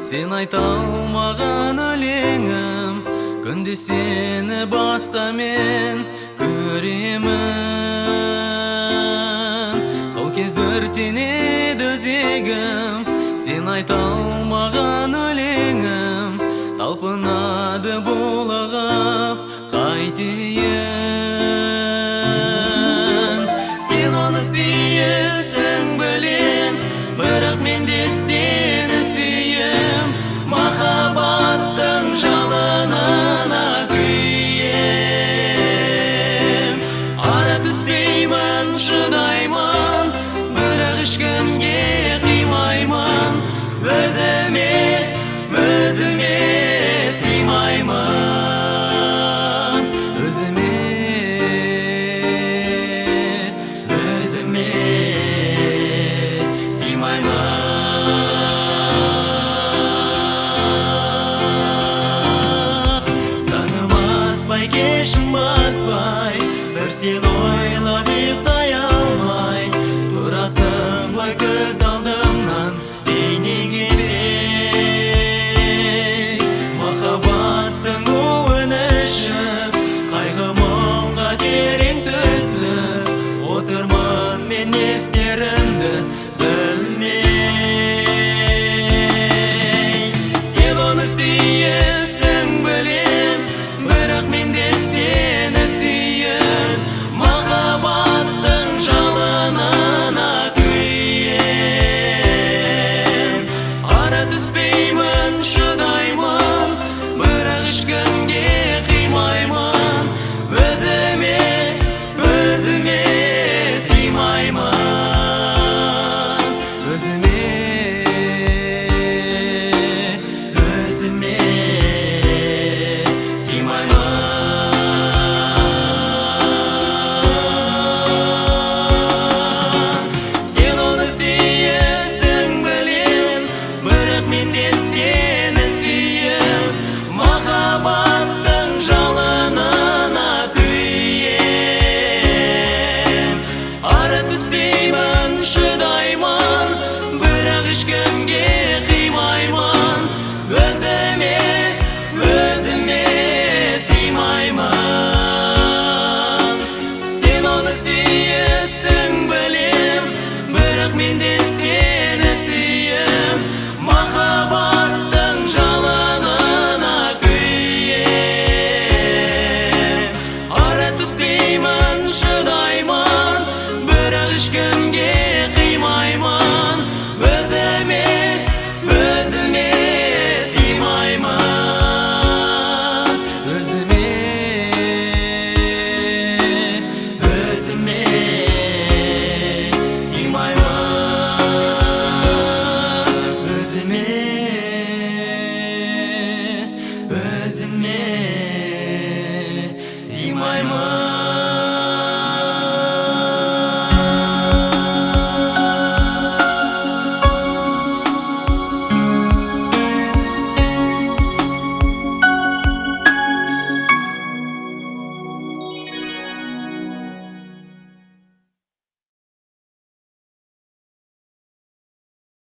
Sen ayta алмаған өлеңім, күнде сені басқа мен көремін. Сол кезде өртенеді өзегім, сен айта алмаған өлеңім, талпынады булығып қайтейін. Сен оны сүйесің білем, бірақ мен де сені сүйем. Махаббаттың жалынына күйем. Ара түспеймін, шыдаймын, бірақ ешкімге қимаймын. Өзіме сыймаймын. Өзіме сыймаймын. Таңым атпай, кешім батпай, бір сен ойлап ұйықтай алмай, тұрасың ғой көз алдымнан бейнең елей. Махаббаттың уын ішіп, қайғы мұңға терең түсіп, отырмын мен не істерімді білмей. Сен оны сүйесің білем, бірақ мен де сені сүйем. Махаббаттың жалынына күйем. Ара түспеймін, шыдаймын, бірақ ешкімге қимаймын. Өзіме сыймаймын. Өзіме сыймаймын. Сен оны сүйесің білем, бірақ мен де сені сүйем. Махаббаттың жалынына күйем. Ара түспеймін, шыдаймын, бірақ ешкімге қимаймын. Өзіме сыймаймын. Сен оны сүйесің білем, бірақ мен де сені сүйем. Махаббаттың жалынына күйем. Ара түспеймін, шыдаймын, бірақ ешкімге қимаймын. Өзіме сыймаймын. Өзіме сыймаймын.